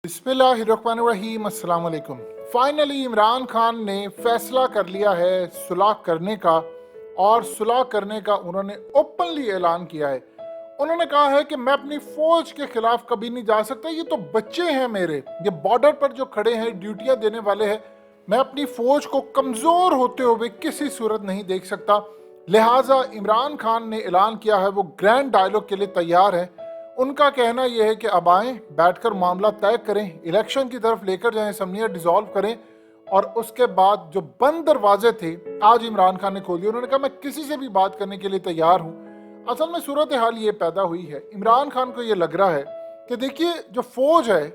बिस्मिल्लाहिर्रहमानिर्रहीम, अस्सलाम वालेकुम। फाइनली इमरान खान ने फैसला कर लिया है सुलह करने का, और सुलह करने का उन्होंने ओपनली ऐलान किया है। उन्होंने कहा है कि मैं अपनी फौज के खिलाफ कभी नहीं जा सकता, ये तो बच्चे हैं मेरे, ये बॉर्डर पर जो खड़े हैं ड्यूटियां देने वाले हैं, मैं अपनी फौज को कमजोर होते हुए किसी सूरत नहीं देख सकता। लिहाजा इमरान खान ने ऐलान किया है वो ग्रैंड डायलॉग के लिए तैयार है। उनका कहना यह है कि अब आएं, बैठकर मामला तय करें, इलेक्शन की तरफ लेकर जाएं, असम्बलियां डिसॉल्व करें, और उसके बाद जो बंद दरवाजे थे आज इमरान खान ने खोल दिए। उन्होंने कहा मैं किसी से भी बात करने के लिए तैयार हूं। असल में सूरत हाल ये पैदा हुई है, इमरान खान को ये लग रहा है कि देखिए जो फौज है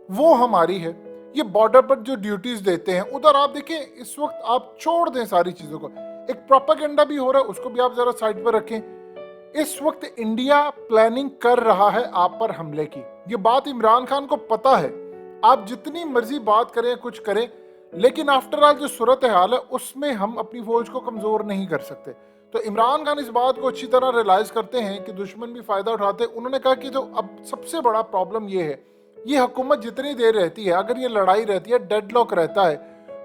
वो हमारी है, ये बॉर्डर पर जो ड्यूटीज देते हैं उधर आप देखिए, इस वक्त आप छोड़ दें सारी चीजों को, एक प्रोपेगेंडा भी हो रहा है उसको भी आप जरा साइड पर रखें। इस वक्त इंडिया प्लानिंग कर रहा है आप पर हमले की, ये बात इमरान खान को पता है। आप जितनी मर्जी बात करें कुछ करें, लेकिन आफ्टर ऑल जो सूरत हाल है उसमें हम अपनी फौज को कमजोर नहीं कर सकते। तो इमरान खान इस बात को अच्छी तरह रियलाइज करते हैं कि दुश्मन भी फायदा उठाते हैं। उन्होंने कहा कि जो अब सबसे बड़ा प्रॉब्लम ये है, ये हुकूमत जितनी देर रहती है, अगर ये लड़ाई रहती है, डेडलॉक रहता है,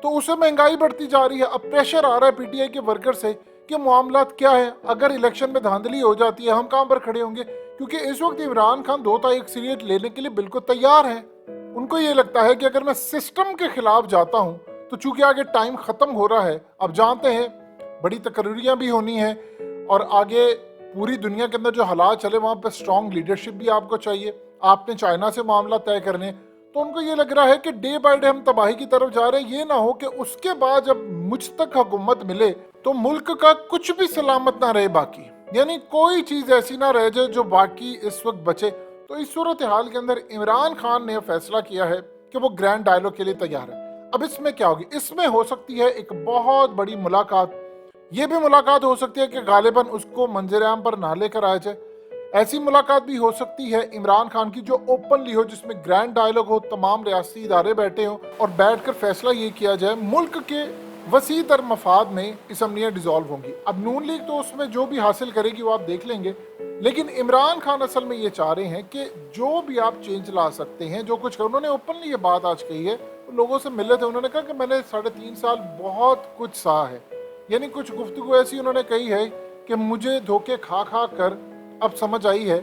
तो उससे महंगाई बढ़ती जा रही है। अब प्रेशर आ रहा है पीटीआई के वर्कर से कि मामला क्या है, अगर इलेक्शन में धांधली हो जाती है हम कहां पर खड़े होंगे, क्योंकि इस वक्त इमरान खान 2 तारीख सीरियत लेने के लिए बिल्कुल तैयार है। उनको ये लगता है कि अगर मैं सिस्टम के खिलाफ जाता हूं तो चूंकि आगे टाइम खत्म हो रहा है, अब जानते हैं बड़ी तकरीरियां भी होनी है, और आगे पूरी दुनिया के अंदर जो हालात चले वहां पर स्ट्रॉन्ग लीडरशिप भी आपको चाहिए। आपने चाइना से मामला तय करने, तो उनको ये लग रहा है कि डे बाय डे हम तबाही की तरफ जा रहे हैं। ये ना हो कि उसके बाद जब मुझ तक हुकूमत मिले तो मुल्क का कुछ भी सलामत ना रहे बाकी, यानी कोई चीज ऐसी ना रह जाए जो बाकी इस वक्त बचे। तो इस सूरत हाल के अंदर इमरान खान ने फैसला किया है कि वो ग्रैंड डायलॉग के लिए तैयार है। अब इसमें क्या होगी, इसमें हो सकती है एक बहुत बड़ी मुलाकात। ये भी मुलाकात हो सकती है कि गालिबन उसको मंजर-ए-आम पर ना लेकर आया जाए। ऐसी मुलाकात भी हो सकती है इमरान खान की जो ओपनली हो, जिसमें ग्रैंड डायलॉग हो, तमाम रियासती इदारे बैठे हो और बैठकर फैसला ये किया जाए मुल्क के वसी तर मफाद में असम्बलियां डिसॉल्व होंगी। अब नून लीग तो उसमें जो भी हासिल करेगी वो आप देख लेंगे, लेकिन इमरान खान असल में ये चाह रहे हैं कि जो भी आप चेंज ला सकते हैं, जो कुछ उन्होंने ओपनली ये बात आज कही है, लोगों से मिले थे, उन्होंने कहा कि मैंने 3.5 साल बहुत कुछ सहा है। यानी कुछ गुफ्तगू ऐसी उन्होंने कही है कि मुझे धोखे खा खा कर अब समझ आई है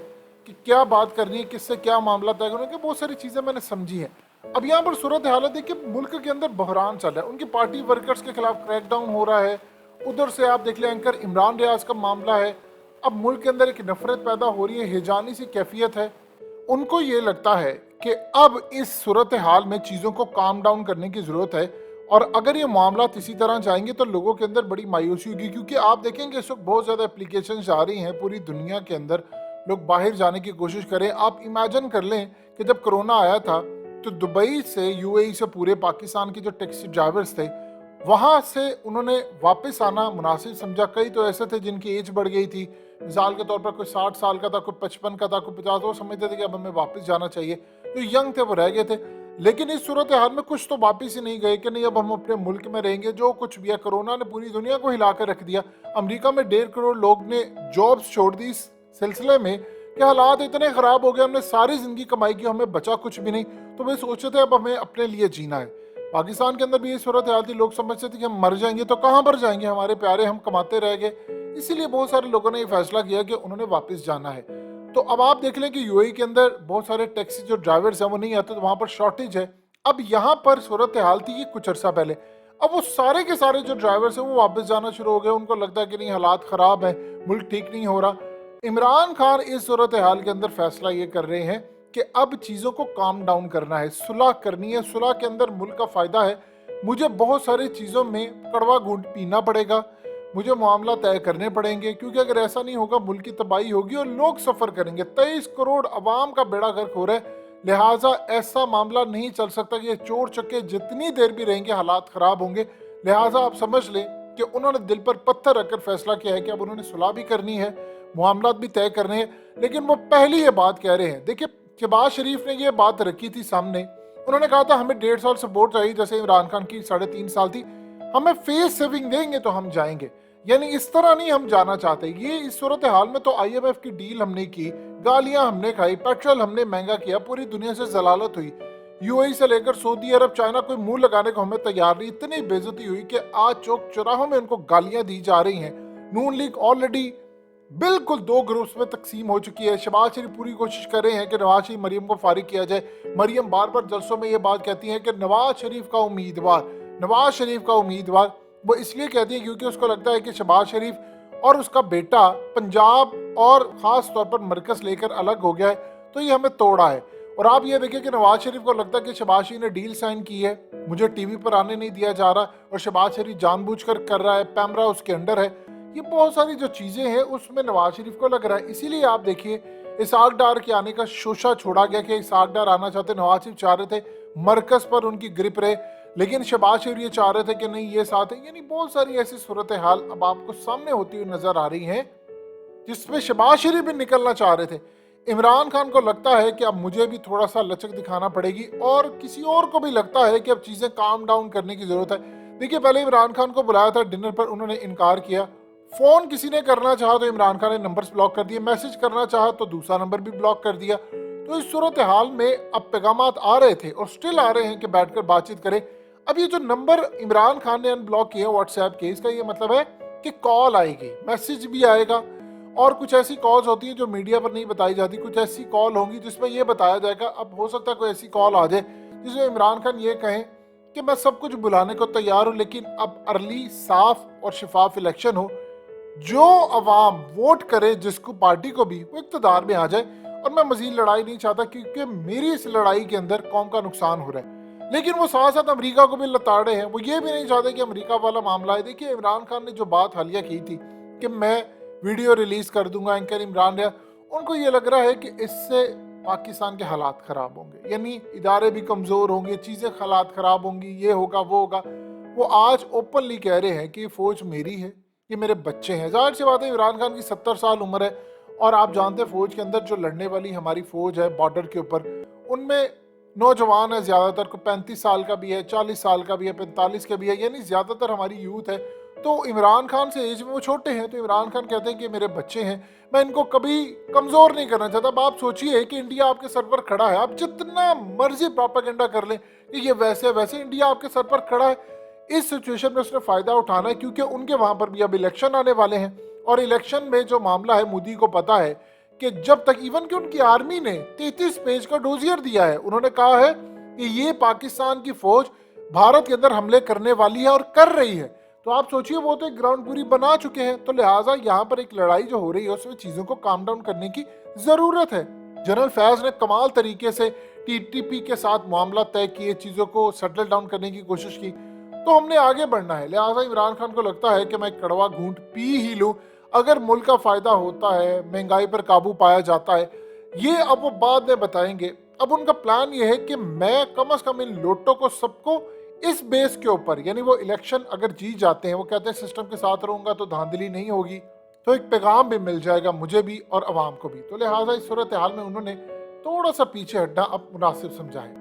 कि क्या बात करनी है, किससे क्या मामला तय करना है, बहुत सारी चीज़ें मैंने समझी हैं। अब यहाँ पर सूरत हालत देखिए, मुल्क के अंदर बहरान चल रहा है, उनकी पार्टी वर्कर्स के खिलाफ क्रैकडाउन हो रहा है, उधर से आप देख लें एंकर इमरान रियाज का मामला है। अब मुल्क के अंदर एक नफरत पैदा हो रही है, हिजानी सी कैफियत है। उनको ये लगता है कि अब इस सूरत हाल में चीज़ों को काम डाउन करने की ज़रूरत है, और अगर ये मामला इसी तरह जाएंगे तो लोगों के अंदर बड़ी मायूसी होगी। क्योंकि आप देखेंगे इस वक्त बहुत ज़्यादा एप्लीकेशन आ रही हैं पूरी दुनिया के अंदर, लोग बाहर जाने की कोशिश करें। आप इमेजिन कर लें कि जब कोरोना आया था तो दुबई से, यूएई से पूरे पाकिस्तान के जो टैक्सी ड्राइवर्स थे वहाँ से उन्होंने वापस आना मुनासिब समझा। कई तो ऐसे थे जिनकी एज बढ़ गई थी, मिसाल के तौर पर कोई 60 साल का था, कोई 55 का था, कोई 50, वो समझते थे कि अब हमें वापस जाना चाहिए। जो यंग थे वो रह गए थे। लेकिन इस सूरत हाल में कुछ तो वापस ही नहीं गए कि नहीं अब हम अपने मुल्क में रहेंगे। जो कुछ भी है, कोरोना ने पूरी दुनिया को हिला कर रख दिया। अमेरिका में 1.5 करोड़ लोग ने जॉब्स छोड़ दी इस सिलसिले में कि हालात इतने खराब हो गए, हमने सारी जिंदगी कमाई की, हमें बचा कुछ भी नहीं। तो वे सोचे थे अब हमें अपने लिए जीना है। पाकिस्तान के अंदर भी ये सूरत हाल थी, लोग समझते थे कि हम मर जाएंगे, तो कहाँ पर जाएंगे हमारे प्यारे, हम कमाते रह गए। इसीलिए बहुत सारे लोगों ने ये फैसला किया कि उन्होंने वापस जाना है। तो अब आप देख लें कि यूएई के अंदर बहुत सारे टैक्सी जो ड्राइवर्स हैं वो नहीं आते, तो वहाँ पर शॉर्टेज है। अब यहाँ पर सूरत हाल थी ये कुछ अर्सा पहले, अब वो सारे के सारे जो ड्राइवर्स हैं वो वापस जाना शुरू हो गए। उनको लगता है कि नहीं हालात ख़राब है, मुल्क ठीक नहीं हो रहा। इमरान खान इस सूरत हाल के अंदर फैसला ये कर रहे हैं कि अब चीज़ों को काम डाउन करना है, सुलह करनी है। सुलह के अंदर मुल्क का फ़ायदा है। मुझे बहुत सारी चीज़ों में कड़वा घूंट पीना पड़ेगा, मुझे मामला तय करने पड़ेंगे, क्योंकि अगर ऐसा नहीं होगा मुल्क की तबाही होगी और लोग सफ़र करेंगे। 23 करोड़ अवाम का बेड़ा गर्क हो रहा है। लिहाजा ऐसा मामला नहीं चल सकता कि ये चोर चक्के जितनी देर भी रहेंगे हालात ख़राब होंगे। लिहाजा आप समझ लें कि उन्होंने दिल पर पत्थर रखकर फैसला किया है कि अब उन्होंने सुलह भी करनी है, मामला भी तय करने हैं। लेकिन वो पहली ये बात कह रहे हैं, देखिए शहबाज शरीफ ने ये बात रखी थी सामने, उन्होंने कहा था हमें 1.5 साल सपोर्ट चाहिए, जैसे इमरान खान की 3.5 साल थी, हमें फेस सेविंग देंगे तो हम जाएंगे। यानी इस तरह नहीं हम जाना चाहते। ये इस सूरत हाल में तो IMF की डील हमने की, गालियां हमने खाई, पेट्रोल हमने महंगा किया, पूरी दुनिया से जलालत हुई। यूएई से लेकर सऊदी अरब, चाइना कोई मुंह लगाने को हमें तैयार नहीं। इतनी बेइज्जती हुई कि आज चौक चौराहों में उनको गालियां दी जा रही हैं। नून लीग ऑलरेडी बिल्कुल 2 ग्रुप्स में तकसीम हो चुकी है। शहबाज शरीफ पूरी कोशिश कर रहे हैं कि नवाज शरीफ मरियम को फारिग किया जाए। मरियम बार बार जलसों में ये बात कहती हैं कि नवाज शरीफ का उम्मीदवार वो इसलिए कहती है क्योंकि उसको लगता है कि शहबाज शरीफ और उसका बेटा पंजाब और ख़ास तौर पर मरकज़ लेकर अलग हो गया है, तो ये हमें तोड़ा है। और आप ये देखिए कि नवाज शरीफ को लगता है कि शहबाज शरीफ ने डील साइन की है, मुझे टीवी पर आने नहीं दिया जा रहा, और शहबाज शरीफ जानबूझकर कर रहा है, पैमरा उसके अंडर है। ये बहुत सारी जो चीज़ें हैं उसमें नवाज शरीफ को लग रहा है। इसीलिए आप देखिए इसाक डार के आने का शोशा छोड़ा गया कि इसाक डार आना चाहते, नवाज शरीफ चाह रहे थे मरकज़ पर उनकी ग्रिप रहे, लेकिन शहबाज शरीफ ये चाह रहे थे कि नहीं ये साथ है। यानी बहुत सारी ऐसी सूरत हाल अब आपको सामने होती हुई नजर आ रही हैं जिसमें शहबाज शरीफ भी निकलना चाह रहे थे। इमरान खान को लगता है कि अब मुझे भी थोड़ा सा लचक दिखाना पड़ेगी, और किसी और को भी लगता है कि अब चीज़ें काम डाउन करने की ज़रूरत है। देखिए पहले इमरान खान को बुलाया था डिनर पर, उन्होंने इनकार किया। फ़ोन किसी ने करना चाहा तो इमरान खान ने नंबर्स ब्लॉक कर दिए, मैसेज करना चाहा तो दूसरा नंबर भी ब्लॉक कर दिया। तो इस सूरत हाल में अब पैगामात आ रहे थे और स्टिल आ रहे हैं कि बैठकर बातचीत करें। अब ये जो नंबर इमरान खान ने अनब्लॉक किया व्हाट्सएप के, इसका ये मतलब है कि कॉल आएगी, मैसेज भी आएगा, और कुछ ऐसी कॉल्स होती हैं जो मीडिया पर नहीं बताई जाती। कुछ ऐसी कॉल होंगी जिसमें ये बताया जाएगा, अब हो सकता है कोई ऐसी कॉल आ जाए जिसमें इमरान खान ये कहें कि मैं सब कुछ बुलाने को तैयार हूँ, लेकिन अब अर्ली, साफ और शिफाफ इलेक्शन हो, जो अवाम वोट करे जिसको पार्टी को भी, वो इक़्तिदार में आ जाए, और मैं मजीद लड़ाई नहीं चाहता क्योंकि मेरी इस लड़ाई के अंदर कौम का नुकसान हो रहा है। लेकिन वो साथ साथ अमेरिका को भी लताड़े हैं, वो ये भी नहीं चाहते कि अमेरिका वाला मामला है। देखिए इमरान खान ने जो बात हालिया की थी कि मैं वीडियो रिलीज कर दूंगा, एंकर इमरान रहा, उनको ये लग रहा है कि इससे पाकिस्तान के हालात ख़राब होंगे, यानी इदारे भी कमज़ोर होंगे, चीज़ें हालात ख़राब होंगी, ये होगा वो होगा। वो आज ओपनली कह रहे हैं कि फ़ौज मेरी है, ये मेरे बच्चे हैं। जाहिर सी बात है इमरान खान की 70 साल उम्र है, और आप जानते हैं फ़ौज के अंदर जो लड़ने वाली हमारी फ़ौज है बॉर्डर के ऊपर, उनमें नौजवान है ज़्यादातर, को 35 साल का भी है, 40 साल का भी है, 45 का भी है, यानी ज़्यादातर हमारी यूथ है। तो इमरान खान से एज में वो छोटे हैं, तो इमरान खान कहते हैं कि मेरे बच्चे हैं, मैं इनको कभी कमज़ोर नहीं करना चाहता। अब आप सोचिए कि इंडिया आपके सर पर खड़ा है, आप जितना मर्जी प्रोपेगेंडा कर लें कि ये वैसे वैसे, इंडिया आपके सर पर खड़ा है। इस सिचुएशन में उसने फ़ायदा उठाना है क्योंकि उनके वहाँ पर भी अब इलेक्शन आने वाले हैं, और इलेक्शन में जो मामला है मोदी को पता है कि जब तक, इवन कि उनकी आर्मी ने 33 पेज का डोजियर दिया है, उन्होंने कहा है कि ये पाकिस्तान की फ़ौज भारत के अंदर हमले करने वाली है और कर रही है। तो आप सोचिए वो तो एक ग्राउंड पूरी बना चुके हैं, तो लिहाजा यहाँ पर एक लड़ाई जो हो रही है उसमें चीज़ों को काम डाउन करने की ज़रूरत है। जनरल फैज़ ने कमाल तरीके से टीटीपी के साथ मामला तय किए, चीज़ों को सेटल डाउन करने की कोशिश की, तो हमने आगे बढ़ना है। लिहाजा इमरान खान को लगता है कि मैं कड़वा घूंट पी ही लूँ, अगर मुल्क का फ़ायदा होता है, महंगाई पर काबू पाया जाता है, ये अब वो बाद में बताएंगे। अब उनका प्लान ये है कि मैं कम से कम इन लोटों को सबको इस बेस के ऊपर, यानी वो इलेक्शन अगर जीत जाते हैं, वो कहते हैं सिस्टम के साथ रहूंगा तो धांधली नहीं होगी, तो एक पैगाम भी मिल जाएगा मुझे भी और अवाम को भी। तो लिहाजा इस सूरत हाल में उन्होंने थोड़ा सा पीछे हटना अब मुनासिब समझा है।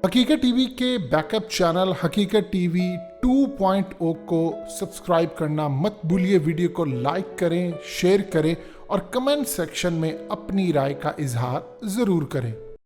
हकीकत टीवी के बैकअप चैनल हकीकत टीवी 2.0 को सब्सक्राइब करना मत भूलिए। वीडियो को लाइक करें, शेयर करें और कमेंट सेक्शन में अपनी राय का इजहार ज़रूर करें।